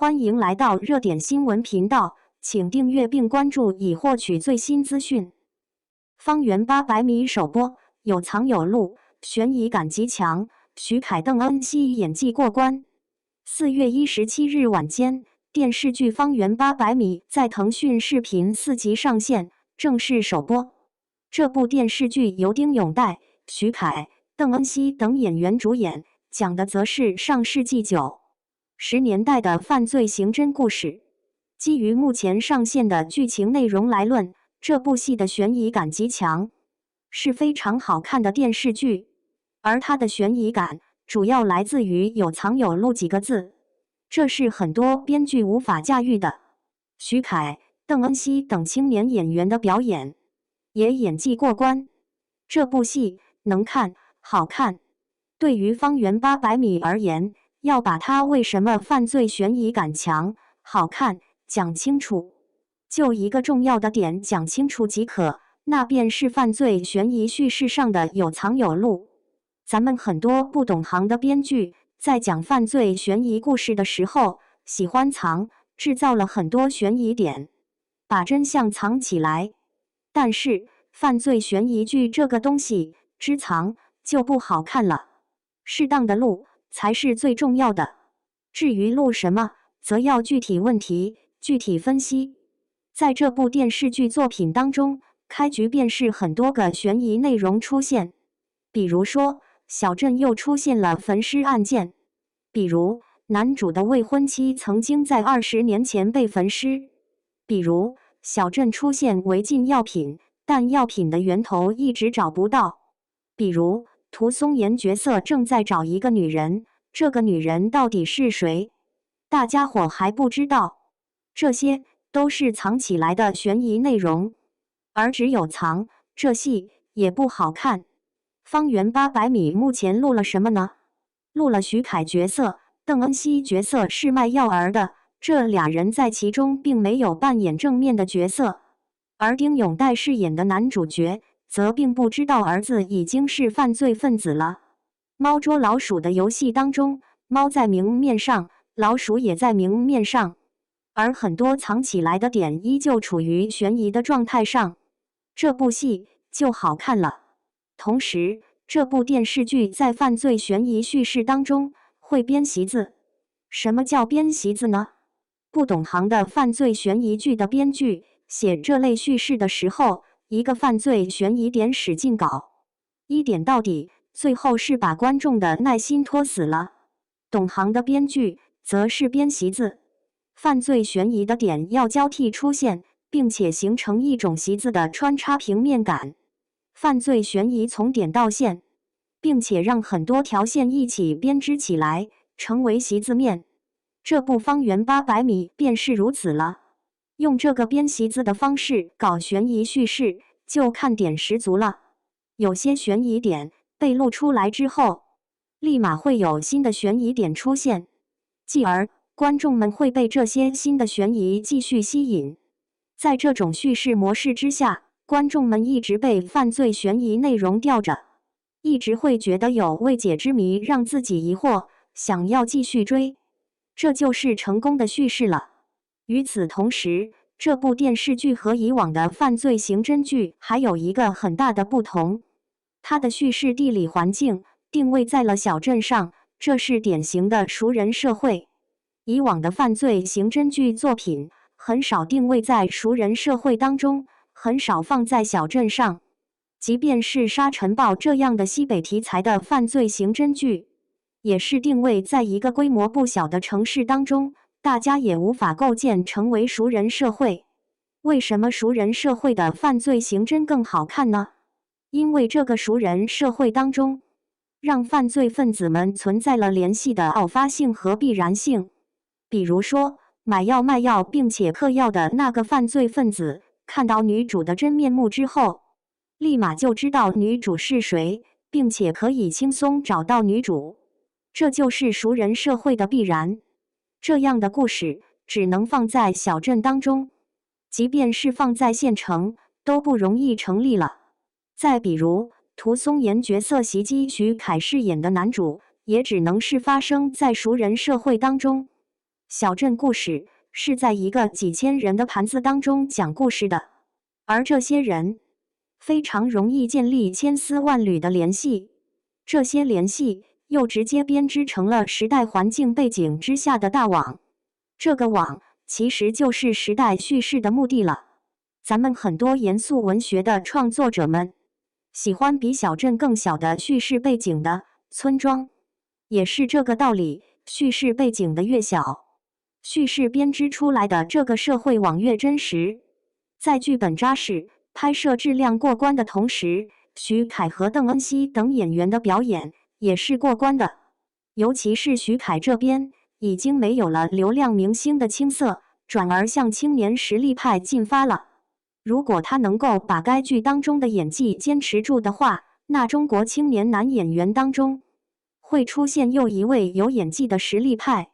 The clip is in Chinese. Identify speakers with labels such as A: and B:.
A: 欢迎来到热点新闻频道，请订阅并关注以获取最新资讯。方圆800米首播，有藏有路，悬疑感极强。徐凯、邓恩熙演技过关。4月17日晚间，电视剧《方圆800米》在腾讯视频4集上线，正式首播。这部电视剧由丁永岱、徐凯、邓恩熙等演员主演，讲的则是上世纪90年代的犯罪刑侦故事。基于目前上线的剧情内容来论，这部戏的悬疑感极强，是非常好看的电视剧。而它的悬疑感主要来自于有藏有路几个字，这是很多编剧无法驾驭的。徐凯、邓恩熙等青年演员的表演也演技过关，这部戏能看好看。对于方圆800米而言，要把它为什么犯罪悬疑感强、好看讲清楚，就一个重要的点讲清楚即可，那便是犯罪悬疑叙事上的有藏有路。咱们很多不懂行的编剧在讲犯罪悬疑故事的时候，喜欢藏，制造了很多悬疑点，把真相藏起来。但是犯罪悬疑剧这个东西，知藏就不好看了，适当的路才是最重要的。至于录什么，则要具体问题具体分析。在这部电视剧作品当中，开局便是很多个悬疑内容出现，比如说小镇又出现了焚尸案件，比如男主的未婚妻曾经在20年前被焚尸，比如小镇出现违禁药品，但药品的源头一直找不到，比如涂松岩角色正在找一个女人，这个女人到底是谁？大家伙还不知道，这些都是藏起来的悬疑内容，而只有藏，这戏也不好看。方圆800米目前录了什么呢？录了徐凯角色，邓恩熙角色是卖药儿的，这俩人在其中并没有扮演正面的角色，而丁永岱饰演的男主角则并不知道儿子已经是犯罪分子了。猫捉老鼠的游戏当中，猫在明面上，老鼠也在明面上，而很多藏起来的点依旧处于悬疑的状态上，这部戏就好看了。同时，这部电视剧在犯罪悬疑叙事当中会编习字。什么叫编习字呢？不懂行的犯罪悬疑剧的编剧写这类叙事的时候，一个犯罪悬疑点使劲搞，一点到底，最后是把观众的耐心拖死了。懂行的编剧则是编习字，犯罪悬疑的点要交替出现，并且形成一种习字的穿插平面感。犯罪悬疑从点到线，并且让很多条线一起编织起来，成为习字面。这部方圆800米便是如此了。用这个编习字的方式搞悬疑叙事，就看点十足了。有些悬疑点被录出来之后，立马会有新的悬疑点出现，继而观众们会被这些新的悬疑继续吸引。在这种叙事模式之下，观众们一直被犯罪悬疑内容吊着，一直会觉得有未解之谜，让自己疑惑，想要继续追，这就是成功的叙事了。与此同时，这部电视剧和以往的犯罪刑侦剧还有一个很大的不同，它的叙事地理环境定位在了小镇上，这是典型的熟人社会。以往的犯罪刑侦剧作品很少定位在熟人社会当中，很少放在小镇上，即便是沙尘暴这样的西北题材的犯罪刑侦剧，也是定位在一个规模不小的城市当中，大家也无法构建成为熟人社会。为什么熟人社会的犯罪刑侦更好看呢？因为这个熟人社会当中，让犯罪分子们存在了联系的偶发性和必然性。比如说，买药卖药并且嗑药的那个犯罪分子，看到女主的真面目之后，立马就知道女主是谁，并且可以轻松找到女主。这就是熟人社会的必然。这样的故事只能放在小镇当中，即便是放在县城都不容易成立了。再比如，涂松岩角色袭击徐凯饰演的男主，也只能是发生在熟人社会当中。小镇故事是在一个几千人的盘子当中讲故事的，而这些人非常容易建立千丝万缕的联系，这些联系又直接编织成了时代环境背景之下的大网。这个网其实就是时代叙事的目的了。咱们很多严肃文学的创作者们喜欢比小镇更小的叙事背景的村庄，也是这个道理，叙事背景的越小，叙事编织出来的这个社会网越真实。在剧本扎实、拍摄质量过关的同时，徐凯和邓恩熙等演员的表演也是过关的。尤其是徐凯这边已经没有了流量明星的青涩，转而向青年实力派进发了。如果他能够把该剧当中的演技坚持住的话，那中国青年男演员当中会出现又一位有演技的实力派。